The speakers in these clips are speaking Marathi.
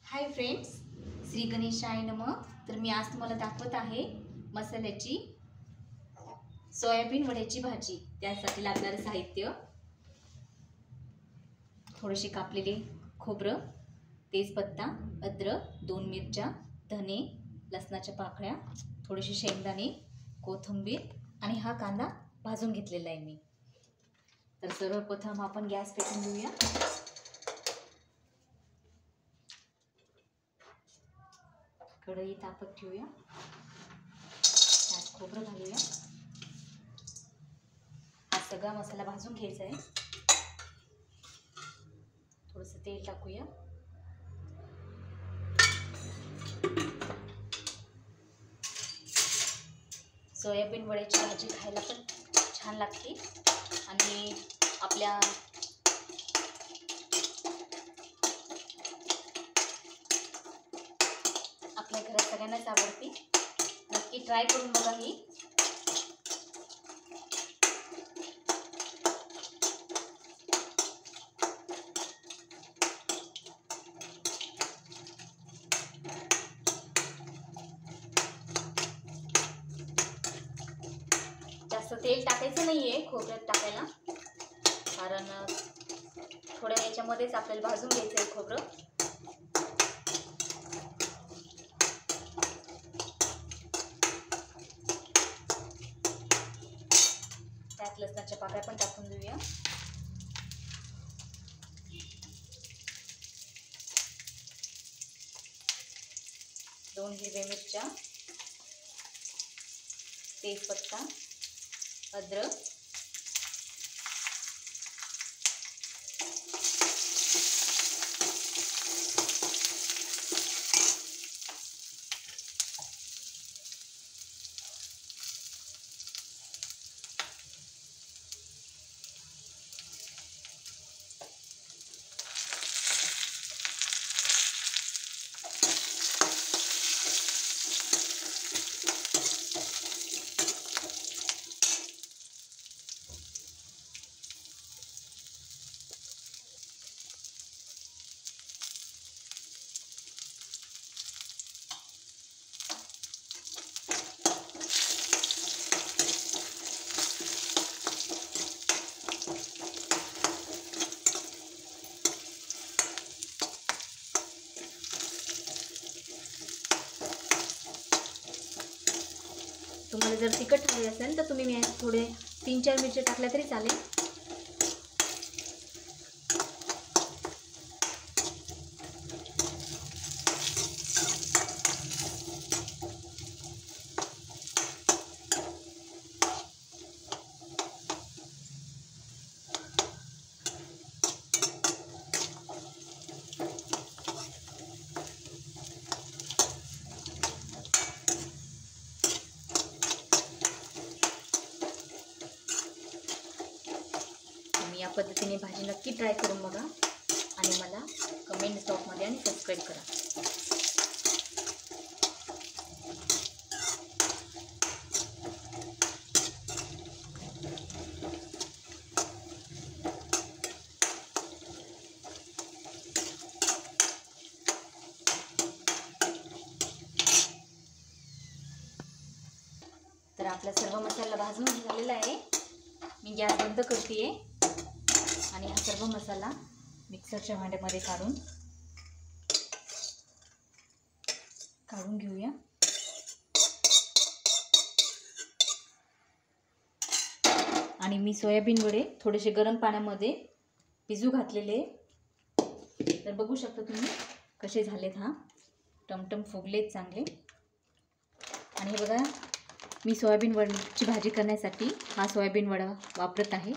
हाय फ्रेंड्स, श्री गणेशाय नमः। तर मी आज तुम्हाला दाखवत आहे मसाल्याची सोयाबीन वड्याची भाजी। त्यासाठी लागणारे साहित्य: थोडेसे कापलेले खोबरं, तेजपत्ता, अद्रक, 2 मिरच्या, धने, लसणाच्या पाकळ्या, थोडेसे शेंगदाणे, कोथिंबीर आणि हा कांदा भाजून घेतलेला आहे मी। तर सर्वप्रथम आपण गॅस पेटवून घेऊया। कढई तापत ठेवूया, त्यात खोबरं घालूया। हा सगळा मसाला भाजून घ्यायचा आहे। थोडंसं तेल टाकूया। सोयाबीन वड्याची भाजी खायला पण छान लागते आणि आपल्या घरात सगळ्यांनाच आवडते। नक्की ट्राय करून बघा ही। जास्त तेल टाकायचं नाहीये खोबऱ्यात टाकायला, कारण थोड्या याच्यामध्येच आपल्याला भाजून घ्यायचं आहे खोबरं। त्यात लसणाच्या पाकळ्या पण टाकून देऊया। दोन हिरव्या मिरच्या, तेजपत्ता, अद्रक, तुम्हाला जर तिखट हवे असेल तर तुम्ही थोडे 3-4 मिरच्या टाकल्या तरी चालेल। या पद्धतीने भाजी नक्की ट्राय करून बघा आणि मला कमेंट बॉक्समध्ये आणि सबस्क्राईब करा। तर आपला सर्व मसाला भाजून झालेला आहे। मी गॅस बंद करते आणि हा सर्व मसाला मिक्सरच्या भांड्यामध्ये काढून घेऊया। आणि मी सोयाबीन वडे थोडेसे गरम पाण्यामध्ये भिजू घातलेले, तर बघू शकता तुम्ही कसे झालेत। हा टमटम फुगलेत चांगले। आणि हे बघा, मी सोयाबीन वड्याची भाजी करण्यासाठी हा सोयाबीन वडा वापरत आहे।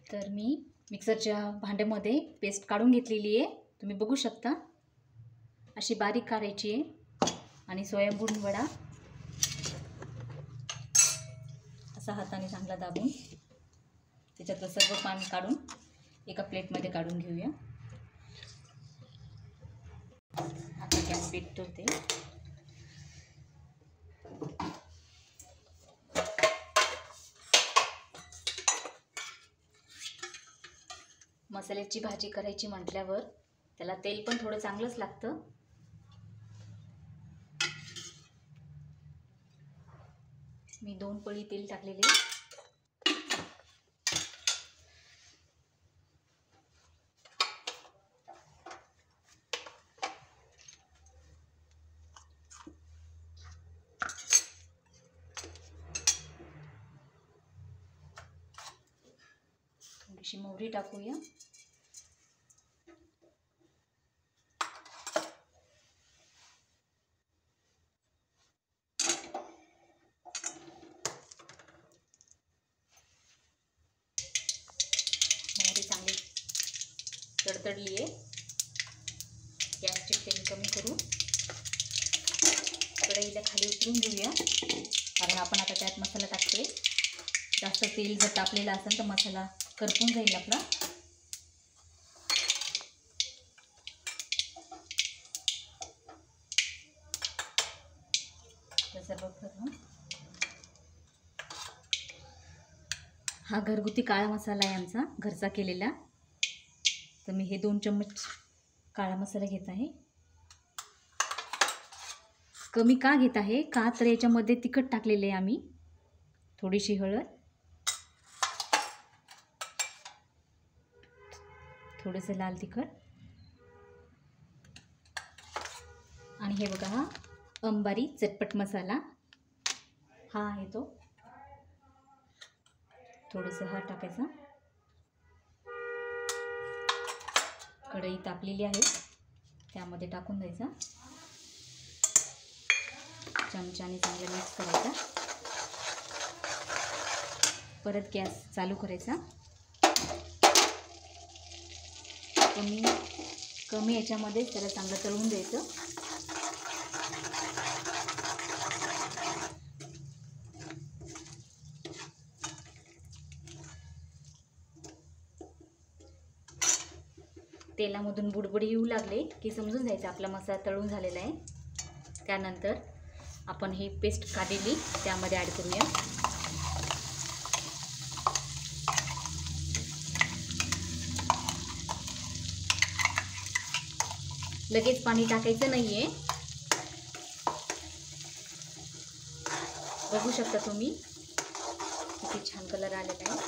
तर मी मिक्सरच्या भांड्यामध्ये पेस्ट काढून घेतलेली आहे, तुम्ही बघू शकता। अशी बारीक करायची आहे आणि सोयाबीन वडा असा हाताने चांगला दाबून त्याच्यातलं सर्व पाणी काढून एका प्लेटमध्ये काढून घेऊया। छान पेटतो ते. मसाल्याची भाजी करायची म्हटल्यावर त्याला तेल पण थोडं चांगलंच लागतं. मी 2 पळी तेल टाकलेले. थोडीशी मोहरी टाकूया. मोहरी चांगली तडतडली आहे. गॅसची फ्लेम कमी करू. कढईला खाली उतरून घेऊया, कारण आपण आता त्यात मसाला टाकतोय. जास्त तेल जर तापलेलं असेल तर मसाला करपून जाईल आपला. सर्वप्रथम हा घरगुती काळा मसाला आहे आमचा, घरचा केलेला. तर मी हे 2 चम्मच काळा मसाला घेत आहे. कमी का घेत आहे का तर याच्यामध्ये तिखट टाकलेले आहे आम्ही. थोडीशी हळद, थोडंसं लाल तिखट, आणि हे बघा हा अंबारी चटपट मसाला हा आहे तो. थोडंसं हा टाकायचा. कढई तापलेली आहे, त्यामध्ये टाकून द्यायचा. चमच्याने चांगलं मिक्स करायचा. परत गॅस चालू करायचा. कमी याच्यामध्ये त्याला चांगलं तळून द्यायचं. तेलामधून बुडबुडी येऊ लागले की समजून जायचं आपला मसाला तळून झालेला आहे. त्यानंतर आपण ही पेस्ट काढलेली त्यामध्ये ॲड करूया. लगेच पाणी टाकायचं नाहीये. बघू शकता तुम्ही किती छान कलर आलेला आहे.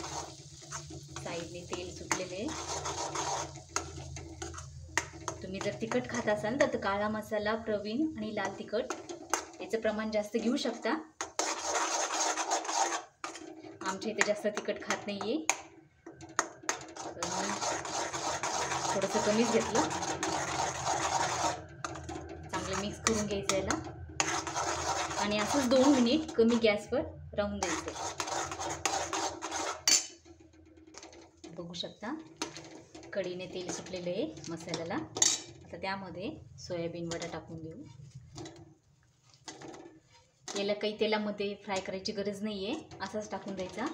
साईडने तेल सुटलेले. तुम्ही जर तिखट खात असाल तर काळा मसाला, प्रवीण आणि लाल तिखट याचं प्रमाण जास्त घेऊ शकता. आमच्या इथे जास्त तिखट खात नाहीये, थोडंसं कमीच घेतलं. चांगलं मिक्स करून घ्यायचं याला आणि असंच 2 मिनिट कमी गॅसवर राहून द्यायचं. बघू शकता कढईने तेल सुटलेलं आहे मसाल्याला. आता त्यामध्ये सोयाबीन वडा टाकून देऊ. याला काही तेलामध्ये फ्राय करायची गरज नाही आहे, असाच टाकून द्यायचा.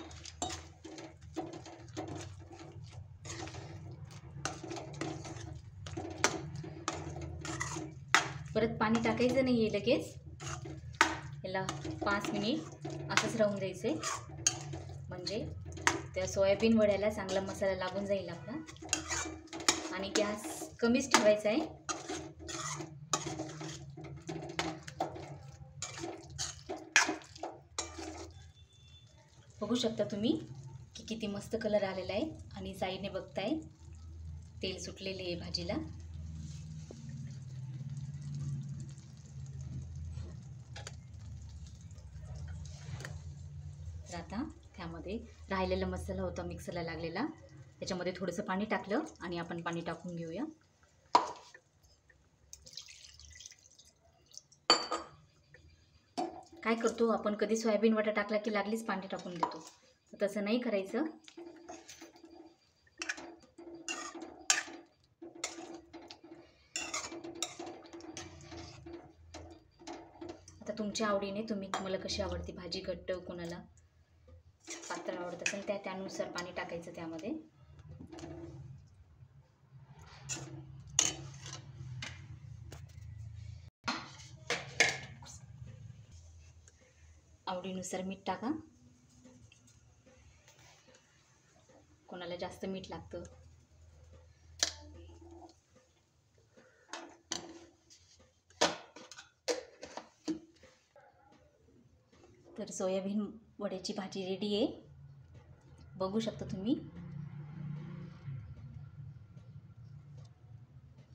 परत पाणी टाकायचं नाही आहे लगेच. याला 5 मिनिट असंच राहून द्यायचं आहे, म्हणजे त्या सोयाबीन वड्याला चांगला मसाला लागून जाईल आपला. आणि गॅस कमीच ठेवायचा आहे. बघू शकता तुम्ही की किती मस्त कलर आलेला आहे आणि साईडने बघताय तेल सुटलेले आहे भाजीला. तर आता त्यामध्ये राहिलेला मसाला होता मिक्सरला लागलेला, त्याच्यामध्ये थोडंसं पाणी टाकलं आणि आपण पाणी टाकून घेऊया. काय करतो आपण, कधी सोयाबीन वडा टाकला की लागलीच पाणी टाकून देतो. तसं नाही करायचं. आता तुमच्या आवडीने तुम्हाला कशी आवडते भाजी, घट्ट कोणाला पातळ आवडत असेल त्यानुसार पाणी टाकायचं त्यामध्ये. आवडीनुसार मीठ टाका. कोणाला जास्त मीठ लागतं. तर सोयाबीन वड्याची भाजी रेडी आहे. बघू शकता तुम्ही.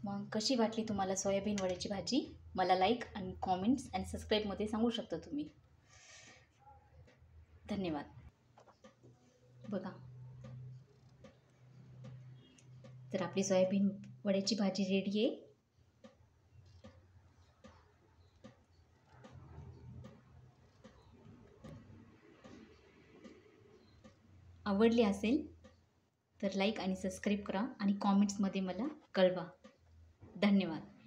मग कशी वाटली तुम्हाला सोयाबीन वड्याची भाजी? मला लाईक आणि कॉमेंट्स आणि सबस्क्राईबमध्ये सांगू शकता तुम्ही. धन्यवाद. बघा, तर आपली सोयाबीन वड्याची भाजी रेडी आहे. आवडली असेल तर लाईक आणि सबस्क्राईब करा आणि कॉमेंट्समध्ये मला कळवा. धन्यवाद.